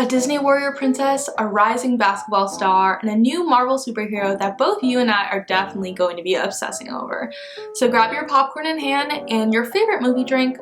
a Disney warrior princess, a rising basketball star, and a new Marvel superhero that both you and I are definitely going to be obsessing over. So grab your popcorn in hand and your favorite movie drink.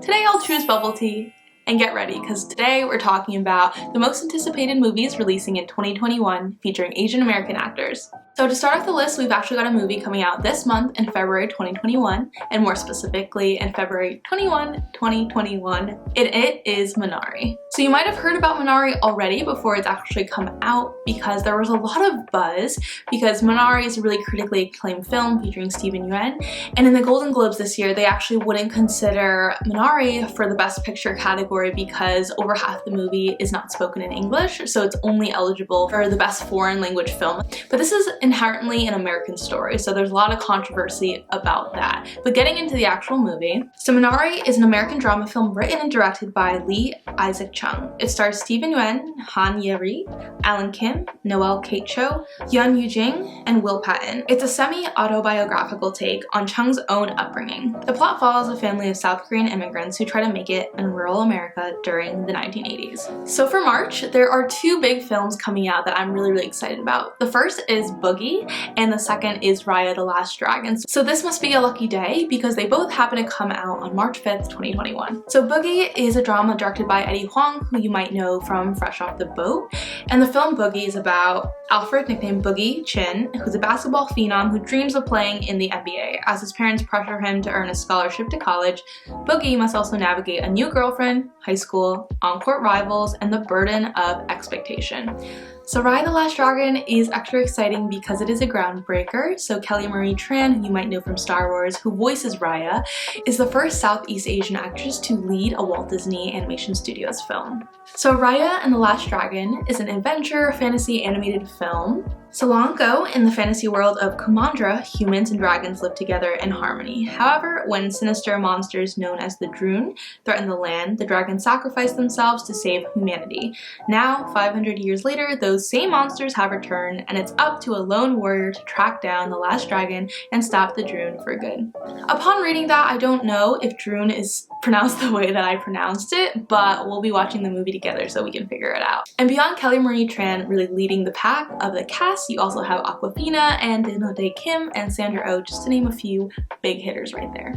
Today I'll choose bubble tea. And get ready, because today we're talking about the most anticipated movies releasing in 2021 featuring Asian American actors. So to start off the list, we've actually got a movie coming out this month in February 2021, and more specifically in February 21, 2021, and it is Minari. So you might have heard about Minari already before it's actually come out, because there was a lot of buzz, because Minari is a really critically acclaimed film featuring Steven Yuen, and in the Golden Globes this year, they actually wouldn't consider Minari for the Best Picture category because over half the movie is not spoken in English, so it's only eligible for the Best Foreign Language Film. But this is inherently an American story, so there's a lot of controversy about that. But getting into the actual movie, so Minari is an American drama film written and directed by Lee Isaac Chung. It stars Steven Yuen, Han Ye-ri, Alan Kim, Noel Kate Cho, Yeon Yoo-jing, and Will Patton. It's a semi-autobiographical take on Chung's own upbringing. The plot follows a family of South Korean immigrants who try to make it in rural America during the 1980s. So for March, there are two big films coming out that I'm really excited about. The first is Boogie, and the second is Raya the Last Dragon. So this must be a lucky day because they both happen to come out on March 5th, 2021. So Boogie is a drama directed by Eddie Huang, who you might know from Fresh Off the Boat. And the film Boogie is about Alfred, nicknamed Boogie Chin, who's a basketball phenom who dreams of playing in the NBA. As his parents pressure him to earn a scholarship to college, Boogie must also navigate a new girlfriend, high school, on-court rivals, and the burden of expectation. So Raya the Last Dragon is extra exciting because it is a groundbreaker. So Kelly Marie Tran, who you might know from Star Wars, who voices Raya, is the first Southeast Asian actress to lead a Walt Disney Animation Studios film. So Raya and the Last Dragon is an adventure fantasy animated film. So long ago, in the fantasy world of Kumandra, humans and dragons live together in harmony. However, when sinister monsters known as the Droon threaten the land, the dragons sacrifice themselves to save humanity. Now, 500 years later, those same monsters have returned, and it's up to a lone warrior to track down the last dragon and stop the Droon for good. Upon reading that, I don't know if Droon is pronounced the way that I pronounced it, but we'll be watching the movie together so we can figure it out. And beyond Kelly Marie Tran really leading the pack of the cast, you also have Awkwafina and Dae Kim and Sandra Oh, just to name a few big hitters right there.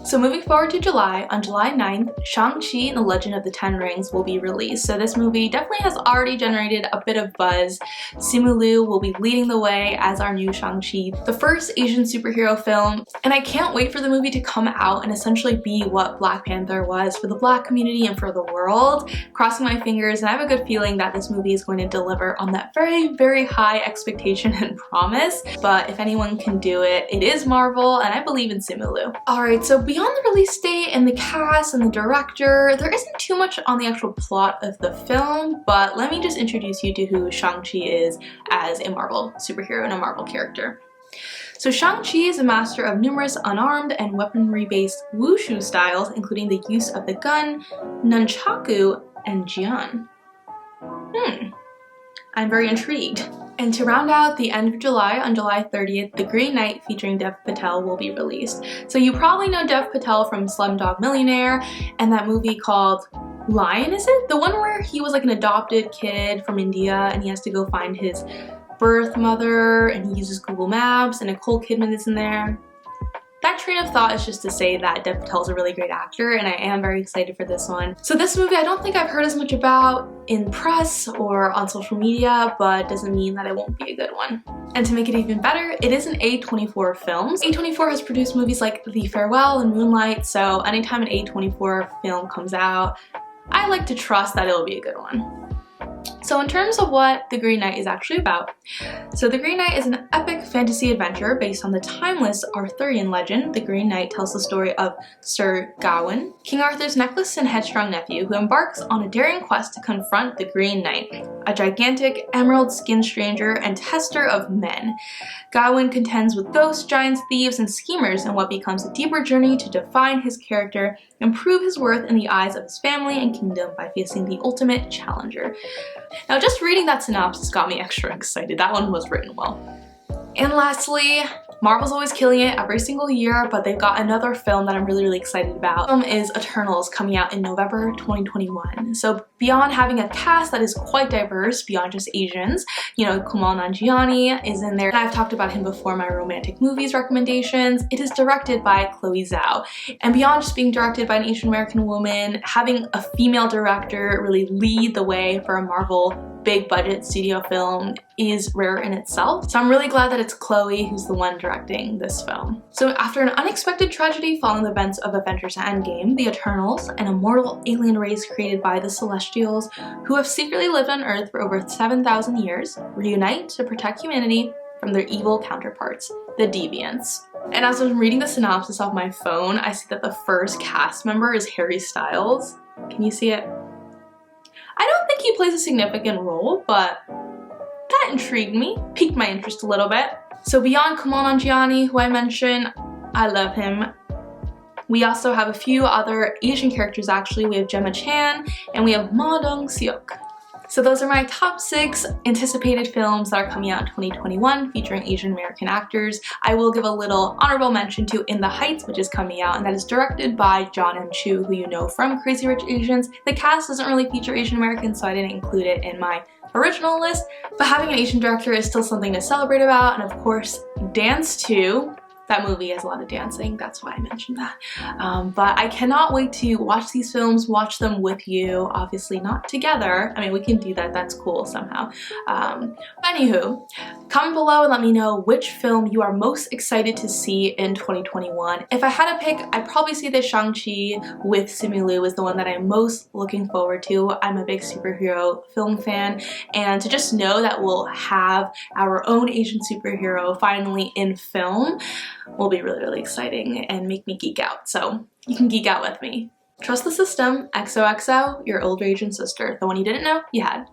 So moving forward to July, on July 9th, Shang-Chi and the Legend of the Ten Rings will be released. So this movie definitely has already generated a bit of buzz. Simu will be leading the way as our new Shang-Chi, the first Asian superhero film. And I can't wait for the movie to come out and essentially be what Black Panther was for the Black community and for the world. Crossing my fingers, and I have a good feeling that this movie is going to deliver on that very high expectation and promise. But if anyone can do it, it is Marvel, and I believe in Simu. Alright, so beyond the release date and the cast and the director, there isn't too much on the actual plot of the film, but let me just introduce you to who Shang-Chi is as a Marvel superhero and a Marvel character. So Shang-Chi is a master of numerous unarmed and weaponry-based wushu styles, including the use of the gun, nunchaku, and jian. I'm very intrigued. And to round out the end of July, on July 30th, The Green Knight featuring Dev Patel will be released. So you probably know Dev Patel from Slumdog Millionaire and that movie called Lion, is it? The one where he was like an adopted kid from India and he has to go find his birth mother and he uses Google Maps and Nicole Kidman is in there. That train of thought is just to say that Dev Patel is a really great actor and I am very excited for this one. So this movie I don't think I've heard as much about in press or on social media, but doesn't mean that it won't be a good one. And to make it even better, it is an A24 film. A24 has produced movies like The Farewell and Moonlight, so anytime an A24 film comes out, I like to trust that it'll be a good one. So in terms of what The Green Knight is actually about, so The Green Knight is an epic fantasy adventure based on the timeless Arthurian legend. The Green Knight tells the story of Sir Gawain, King Arthur's necklace and headstrong nephew, who embarks on a daring quest to confront the Green Knight, a gigantic emerald-skinned stranger and tester of men. Gawain contends with ghosts, giants, thieves, and schemers in what becomes a deeper journey to define his character and prove his worth in the eyes of his family and kingdom by facing the ultimate challenger. Now, just reading that synopsis got me extra excited. That one was written well. And lastly, Marvel's always killing it every single year, but they've got another film that I'm really excited about. The film is Eternals, coming out in November 2021. So beyond having a cast that is quite diverse, beyond just Asians, you know, Kumail Nanjiani is in there, and I've talked about him before in my romantic movies recommendations. It is directed by Chloe Zhao, and beyond just being directed by an Asian American woman, having a female director really lead the way for a Marvel big budget studio film is rare in itself. So I'm really glad that it's Chloe who's the one directing this film. So after an unexpected tragedy following the events of Avengers Endgame, the Eternals, an immortal alien race created by the Celestials who have secretly lived on Earth for over 7,000 years, reunite to protect humanity from their evil counterparts, the Deviants. And as I'm reading the synopsis off my phone, I see that the first cast member is Harry Styles. Can you see it? I don't think he plays a significant role, but that intrigued me, piqued my interest a little bit. So beyond Kumail Nanjiani, who I mentioned, I love him. We also have a few other Asian characters actually. We have Gemma Chan and we have Ma Dong-seok. So those are my top 6 anticipated films that are coming out in 2021 featuring Asian American actors. I will give a little honorable mention to In the Heights, which is coming out, and that is directed by John M. Chu, who you know from Crazy Rich Asians. The cast doesn't really feature Asian Americans, so I didn't include it in my original list, but having an Asian director is still something to celebrate about. And of course, Dance 2. That movie has a lot of dancing, that's why I mentioned that. But I cannot wait to watch these films, watch them with you, obviously not together. I mean, we can do that, that's cool somehow. Anywho, comment below and let me know which film you are most excited to see in 2021. If I had to pick, I'd probably say that Shang-Chi with Simu is the one that I'm most looking forward to. I'm a big superhero film fan, and to just know that we'll have our own Asian superhero finally in film will be really exciting and make me geek out. So you can geek out with me. Trust the system. XOXO, your older Asian sister. The one you didn't know, you had.